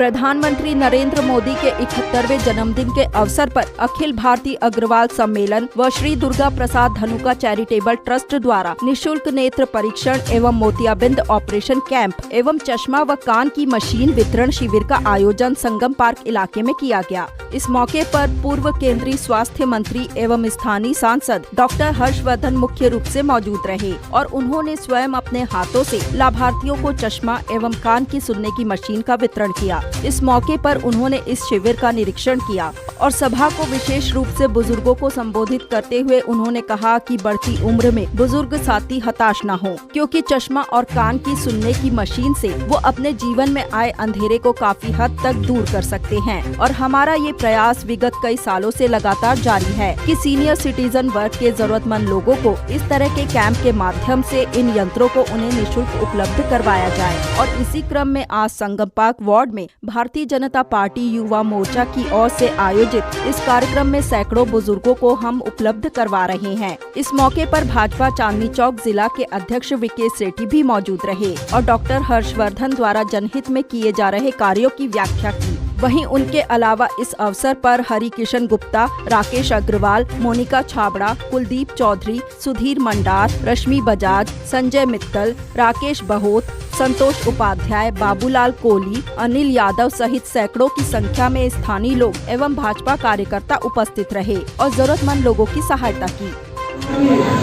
प्रधानमंत्री नरेंद्र मोदी के 71वें जन्मदिन के अवसर पर अखिल भारतीय अग्रवाल सम्मेलन व श्री दुर्गा प्रसाद धनुका चैरिटेबल ट्रस्ट द्वारा निशुल्क नेत्र परीक्षण एवं मोतियाबिंद ऑपरेशन कैंप एवं चश्मा व कान की मशीन वितरण शिविर का आयोजन संगम पार्क इलाके में किया गया। इस मौके पर पूर्व केंद्रीय स्वास्थ्य मंत्री एवं स्थानीय सांसद डॉक्टर हर्षवर्धन मुख्य रूप से मौजूद रहे और उन्होंने स्वयं अपने हाथों से लाभार्थियों को चश्मा एवं कान की सुनने की मशीन का वितरण किया। इस मौके पर उन्होंने इस शिविर का निरीक्षण किया और सभा को विशेष रूप से बुजुर्गों को संबोधित करते हुए उन्होंने कहा कि बढ़ती उम्र में बुजुर्ग साथी हताश न हो, क्योंकि चश्मा और कान की सुनने की मशीन से वो अपने जीवन में आए अंधेरे को काफी हद तक दूर कर सकते हैं। और हमारा ये प्रयास विगत कई सालों से लगातार जारी है कि सीनियर सिटीजन वर्ग के जरूरतमंद लोगों को इस तरह के कैंप के माध्यम से इन यंत्रों को उन्हें निःशुल्क उपलब्ध करवाया जाए। और इसी क्रम में आज संगम पार्क वार्ड में भारतीय जनता पार्टी युवा मोर्चा की ओर से आयोजित इस कार्यक्रम में सैकड़ों बुजुर्गों को हम उपलब्ध करवा रहे हैं। इस मौके पर भाजपा चांदनी चौक जिला के अध्यक्ष विकेश सेठी भी मौजूद रहे और डॉक्टर हर्षवर्धन द्वारा जनहित में किए जा रहे कार्यों की व्याख्या की। वहीं उनके अलावा इस अवसर पर हरिकिशन गुप्ता, राकेश अग्रवाल, मोनिका छाबड़ा, कुलदीप चौधरी, सुधीर मंडार, रश्मि बजाज, संजय मित्तल, राकेश बहोत, संतोष उपाध्याय, बाबूलाल कोहली, अनिल यादव सहित सैकड़ों की संख्या में स्थानीय लोग एवं भाजपा कार्यकर्ता उपस्थित रहे और जरूरतमंद लोगों की सहायता की।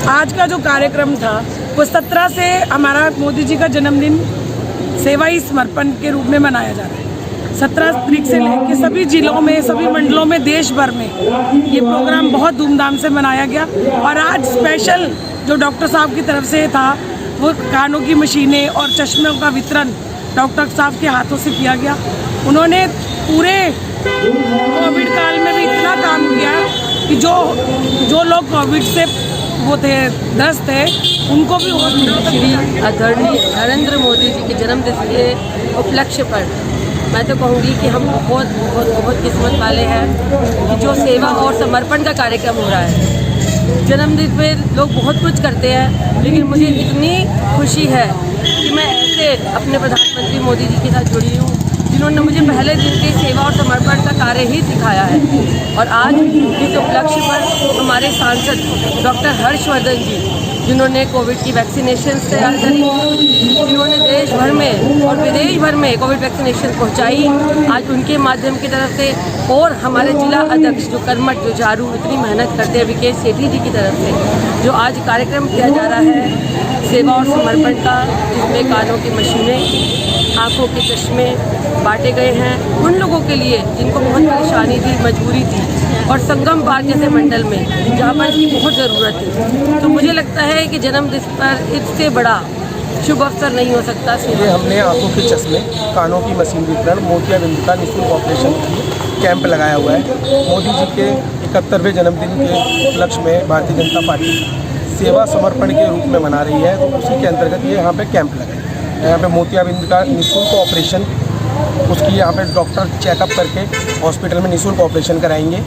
आज का जो कार्यक्रम था वो 17 से हमारा मोदी जी का जन्मदिन सेवा ही समर्पण के रूप में मनाया जा रहा है। 17 तारीख से लेकर सभी जिलों में, सभी मंडलों में, देश भर में ये प्रोग्राम बहुत धूमधाम से मनाया गया। और आज स्पेशल जो डॉक्टर साहब की तरफ से था वो कानों की मशीनें और चश्मों का वितरण डॉक्टर साहब के हाथों से किया गया। उन्होंने पूरे कोविड काल में भी इतना काम किया कि जो लोग कोविड से वो थे ग्रस्त थे उनको भी श्री आदरणीय नरेंद्र मोदी जी के जन्मदिन के उपलक्ष्य पर मैं तो कहूँगी कि हम बहुत बहुत बहुत किस्मत वाले हैं कि जो सेवा और समर्पण का कार्यक्रम हो रहा है। जन्मदिन पे लोग बहुत कुछ करते हैं, लेकिन मुझे इतनी खुशी है कि मैं ऐसे अपने प्रधानमंत्री मोदी जी के साथ जुड़ी हूँ जिन्होंने मुझे पहले दिन के सेवा और समर्पण का कार्य ही सिखाया है। और आज इस उपलक्ष्य पर हमारे सांसद डॉक्टर हर्षवर्धन जी, जिन्होंने कोविड की वैक्सीनेशन तैयार करी, जिन्होंने देश भर में और विदेश भर में कोविड वैक्सीनेशन पहुंचाई, आज उनके माध्यम की तरफ से और हमारे जिला अध्यक्ष जो कर्मठ, जो झाड़ू इतनी मेहनत करते हैं, विकेश सेठी जी की तरफ से जो आज कार्यक्रम किया जा रहा है सेवा और समर्पण का, जिसमें कानों की मशीनें, आँखों के चश्मे बांटे गए हैं उन लोगों के लिए जिनको बहुत परेशानी थी, मजबूरी थी, और संगम पार्क जैसे मंडल में जहाँ पर इसकी बहुत ज़रूरत थी। तो मुझे लगता है कि जन्मदिन पर इससे बड़ा शुभ अवसर नहीं हो सकता। ये हमने आंखों के चश्मे, कानों की मशीन वितरण, मोतियाबिंद का निःशुल्क ऑपरेशन कैंप लगाया हुआ है। मोदी जी के 71वें जन्मदिन के उपलक्ष्य में भारतीय जनता पार्टी सेवा समर्पण के रूप में मना रही है, तो उसी के अंतर्गत ये यहाँ पे कैंप लगाए। यहाँ पे मोतियाबिंद का निःशुल्क ऑपरेशन, उसकी यहाँ पे डॉक्टर चेकअप करके हॉस्पिटल में निःशुल्क ऑपरेशन कराएंगे।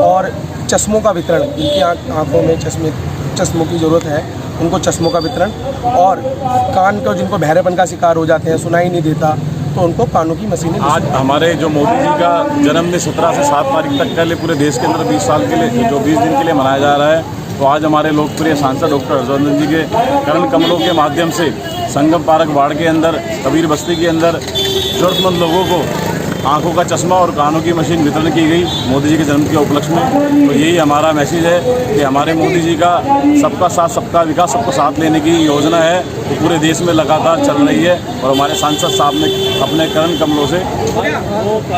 और चश्मों का वितरण, जिनकी आँखों में चश्मों की ज़रूरत है उनको चश्मों का वितरण, और कान का जिनको बहरेपन का शिकार हो जाते हैं, सुनाई नहीं देता, तो उनको कानों की मशीनें। आज हमारे जो मोदी जी का जन्मदिन 17 से 7 तारीख तक के लिए पूरे देश के अंदर 20 साल के लिए, जो 20 दिन के लिए मनाया जा रहा है, तो आज हमारे लोकप्रिय सांसद डॉक्टर हर्षवर्धन जी के करण कमलों के माध्यम से संगम पार्क वार्ड के अंदर, कबीर बस्ती के अंदर जरूरतमंद लोगों को आंखों का चश्मा और कानों की मशीन वितरण की गई मोदी जी के जन्म के उपलक्ष्य में। तो यही हमारा मैसेज है कि हमारे मोदी जी का सबका साथ सबका विकास, सबको साथ लेने की योजना है, तो पूरे देश में लगातार चल रही है। और हमारे सांसद साहब ने अपने करण कमलों से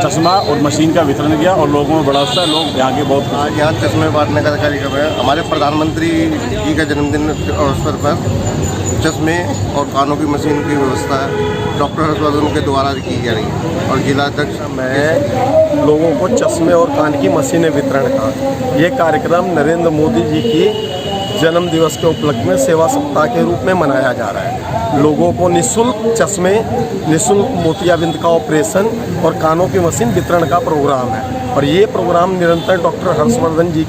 चश्मा और मशीन का वितरण किया और लोगों में बड़ा उत्साह, लोग यहाँ के बहुत आज यहाँ चश्मे बांटने का कार्यक्रम है। हमारे प्रधानमंत्री जी का जन्मदिन अवसर पर चश्मे और कानों की मशीन की व्यवस्था डॉक्टर हर्षवर्धन के द्वारा की जा रही है। और जिला अध्यक्ष मैं लोगों को चश्मे और कान की मशीनें वितरण का ये कार्यक्रम नरेंद्र मोदी जी की जन्म दिवस के उपलक्ष्य में सेवा सप्ताह के रूप में मनाया जा रहा है। लोगों को निःशुल्क चश्मे, निःशुल्क मोतियाबिंद का ऑपरेशन और कानों की मशीन वितरण का प्रोग्राम है। और ये प्रोग्राम निरंतर डॉक्टर हर्षवर्धन जी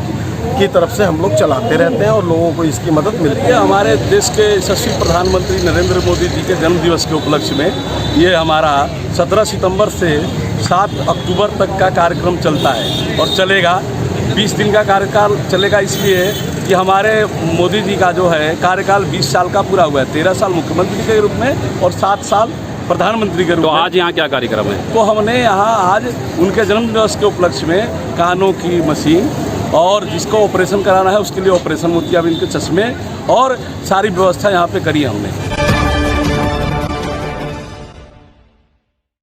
की तरफ से हम लोग चलाते रहते हैं और लोगों को इसकी मदद मिलती है। हमारे देश के यशस्वी प्रधानमंत्री नरेंद्र मोदी जी के जन्म दिवस के उपलक्ष्य में ये हमारा 17 सितंबर से 7 अक्टूबर तक का कार्यक्रम चलता है और चलेगा। 20 दिन का कार्यकाल चलेगा, इसलिए कि हमारे मोदी जी का जो है कार्यकाल 20 साल का पूरा हुआ है। 13 साल मुख्यमंत्री के रूप में और 7 साल प्रधानमंत्री के रूप में। तो आज यहाँ क्या कार्यक्रम है? तो हमने यहाँ आज उनके जन्मदिवस के उपलक्ष्य में कानों की मशीन और जिसको ऑपरेशन कराना है उसके लिए ऑपरेशन मोतियाबिंद के चश्मे और सारी व्यवस्था यहाँ पे करी है हमने।